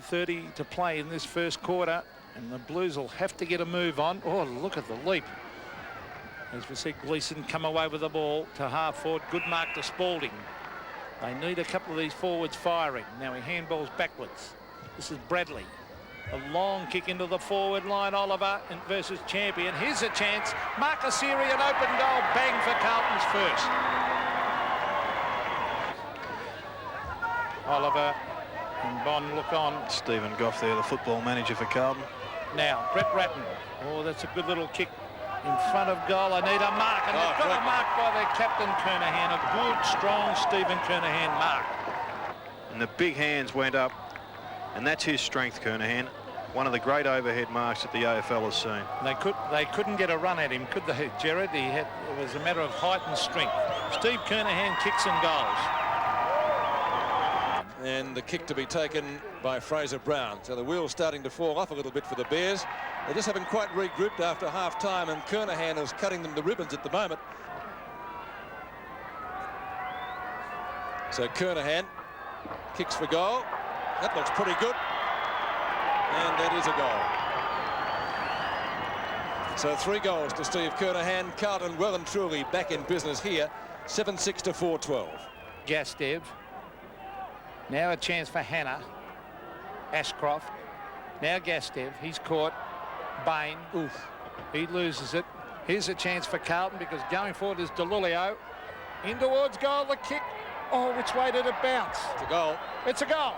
1:30 to play in this first quarter, and the Blues will have to get a move on. Oh, look at the leap. As we see Gleeson come away with the ball to half forward. Good mark to Spalding. They need a couple of these forwards firing. Now he handballs backwards. This is Bradley. A long kick into the forward line. Oliver versus Champion. Here's a chance. Mark Arceri, an open goal. Bang for Carlton's first. Oliver and Bond look on. Stephen Goff there, the football manager for Carlton. Now, Brett Ratton. Oh, that's a good little kick in front of goal. I need a mark. And they've got a mark by their captain, Kernahan. A good, strong Stephen Kernahan mark. And the big hands went up. And that's his strength, Kernahan. One of the great overhead marks that the AFL has seen. They couldn't get a run at him, could they, Gerard? It was a matter of height and strength. Steve Kernahan kicks and goals. And the kick to be taken by Fraser Brown. So the wheel's starting to fall off a little bit for the Bears. They just haven't quite regrouped after half-time, and Kernahan is cutting them to ribbons at the moment. So Kernahan kicks for goal. That looks pretty good. And that is a goal. So 3 goals to Steve Kernahan. Carlton well and truly back in business here. 7-6 to 4-12. Gastev. Now a chance for Hannah. Ashcroft. Now Gastev. He's caught. Bain. Oof. He loses it. Here's a chance for Carlton because going forward is DeLulio. In towards goal. The kick. Oh, which way did it bounce? It's a goal. It's a goal.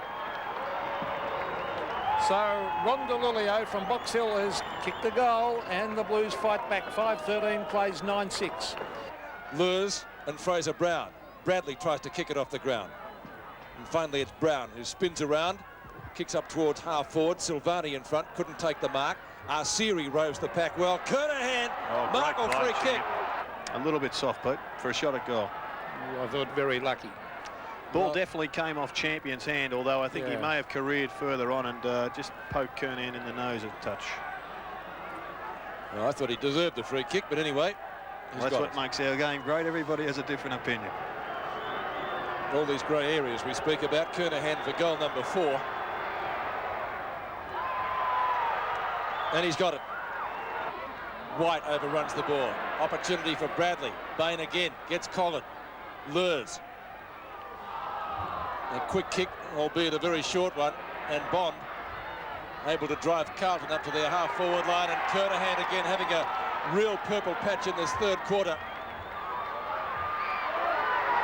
So Ron DeLulio from Box Hill has kicked a goal, and the Blues fight back. 5:13 plays 9-6. Lures and Fraser Brown. Bradley tries to kick it off the ground. And finally it's Brown who spins around, kicks up towards half forward. Silvani in front, couldn't take the mark. Arceri roves the pack well. Kernahan, mark or free kick. A little bit soft, Pete, for a shot at goal. I thought very lucky. Ball definitely came off Champion's hand, although I think he may have careered further on and just poked Kernahan in the nose a touch. Well, I thought he deserved the free kick, but anyway. That's what makes our game great. Everybody has a different opinion. All these grey areas we speak about. Kernahan for goal number 4. And he's got it. White overruns the ball. Opportunity for Bradley. Bain again. Gets collared. Lures. A quick kick, albeit a very short one. And Bond able to drive Carlton up to their half-forward line. And Kernahan again having a real purple patch in this third quarter.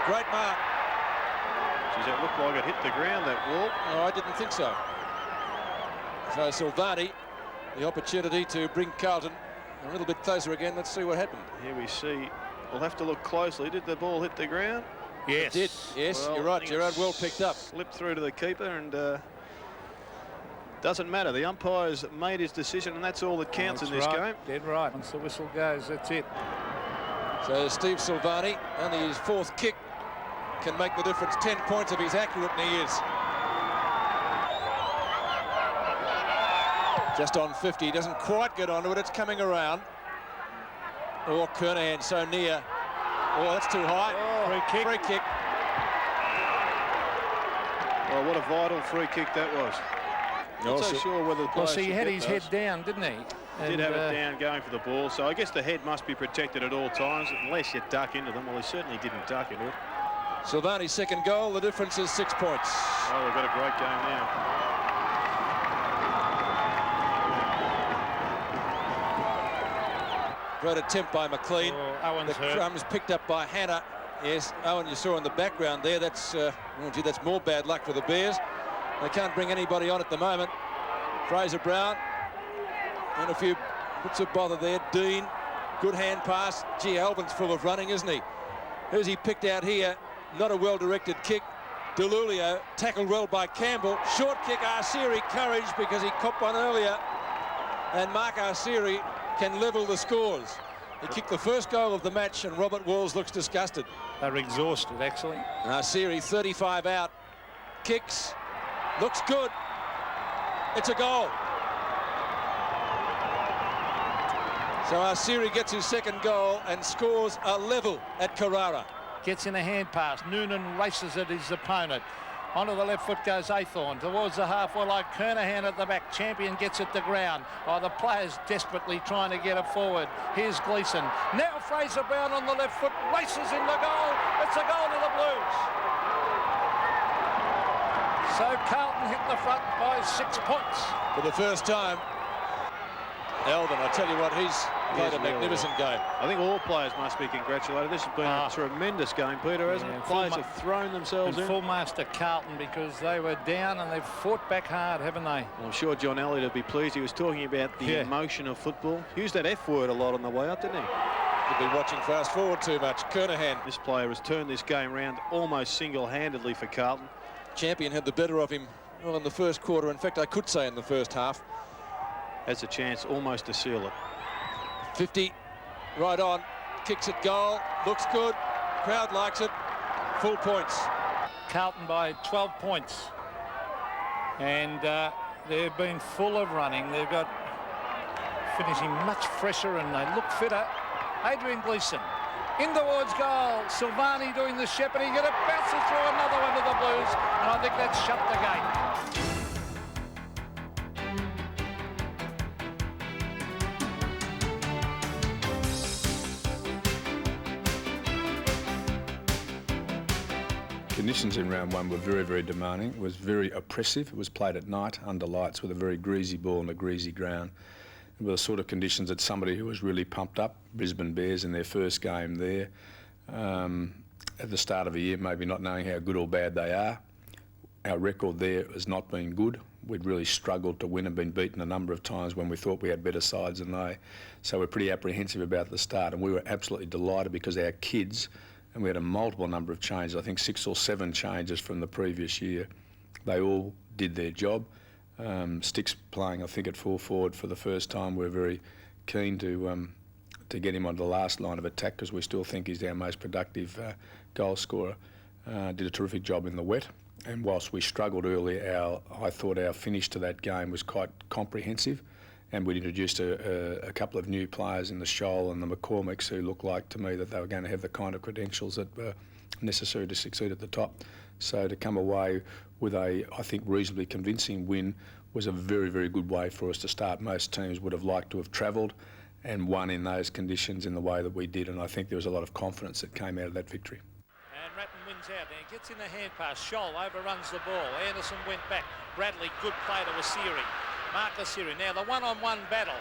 Great mark. Does it look like it hit the ground, that wall? No, I didn't think so. So Silvani, the opportunity to bring Carlton a little bit closer again. Let's see what happened. Here we see. We'll have to look closely. Did the ball hit the ground? Yes. It did. Yes, well, you're right, Gerard. Well picked up. Slipped through to the keeper, and doesn't matter. The umpire's made his decision, and that's all that counts in this game. Dead right. Once the whistle goes, that's it. So Steve Silvani, only his 4th kick, can make the difference. 10 points if he's accurate, and he is. Just on 50. He doesn't quite get onto it. It's coming around. Oh, Kernahan so near. Oh, that's too high. Oh, free kick. Free kick. Well, what a vital free kick that was. Not so sure whether the player he had his head down, didn't he? Did have it down going for the ball. So I guess the head must be protected at all times, unless you duck into them. Well, he certainly didn't duck into it. Silvani's 2nd goal. The difference is 6 points. Oh, we've got a great game now. Great attempt by McLean. Oh, Owen's the crumbs picked up by Hannah. Yes, Owen, you saw in the background there. That's oh gee, that's more bad luck for the Bears. They can't bring anybody on at the moment. Fraser Brown and a few bits of bother there. Dean, good hand pass. Gee, Alvin's full of running, isn't he? Who's he picked out here? Not a well-directed kick. DeLulio tackled well by Campbell. Short kick, Arceri, courage because he copped one earlier. And Mark Arceri can level the scores. He kicked the first goal of the match, and Robert Walls looks disgusted. They're exhausted, actually. And Arceri, 35 out, kicks, looks good. It's a goal. So Arceri gets his 2nd goal and scores a level at Carrara. Gets in a hand pass. Noonan races at his opponent. Onto the left foot goes Aythorne towards the halfway line. Kernahan at the back. Champion gets it to ground. Oh, the players desperately trying to get it forward. Here's Gleeson. Now Fraser Brown on the left foot races in the goal. It's a goal to the Blues. So Carlton hit the front by 6 points. For the first time, Alvin, I tell you what, he's played a magnificent game. I think all players must be congratulated. This has been a tremendous game, Peter, hasn't it? Players have thrown themselves in. Full master Carlton, because they were down and they've fought back hard, haven't they? I'm sure John Elliott will be pleased. He was talking about the emotion of football. Used that F word a lot on the way up, didn't he? You've been watching fast forward too much. Kernahan. This player has turned this game around almost single-handedly for Carlton. Champion had the better of him, well, in the first quarter. In fact, I could say in the first half. Has a chance almost to seal it. 50, right on, kicks it goal, looks good, crowd likes it, full points. Carlton by 12 points. And they've been full of running. They've got finishing much fresher and they look fitter. Adrian Gleeson in towards goal. Silvani doing the shepherding and it bounces through another one to the Blues. And I think that's shut the game. Conditions in round one were very, very demanding. It was very oppressive. It was played at night under lights with a very greasy ball and a greasy ground. It were the sort of conditions that somebody who was really pumped up, Brisbane Bears in their first game there, at the start of the year, maybe not knowing how good or bad they are. Our record there has not been good. We'd really struggled to win and been beaten a number of times when we thought we had better sides than they. So we're pretty apprehensive about the start, and we were absolutely delighted because our kids, and we had a multiple number of changes, I think 6 or 7 changes from the previous year. They all did their job. Sticks playing, I think, at full forward for the first time. We're very keen to get him on the last line of attack because we still think he's our most productive goal scorer. Did a terrific job in the wet. And whilst we struggled early, I thought our finish to that game was quite comprehensive. And we'd introduced a couple of new players in the Shoal and the McCormicks who looked like to me that they were going to have the kind of credentials that were necessary to succeed at the top. So to come away with a, I think, reasonably convincing win was a very, very good way for us to start. Most teams would have liked to have travelled and won in those conditions in the way that we did, and I think there was a lot of confidence that came out of that victory. And Ratton wins out there, gets in the hand pass. Scholl overruns the ball. Anderson went back. Bradley, good play to Arceri. Mark Arceri. Now the one-on-one battle.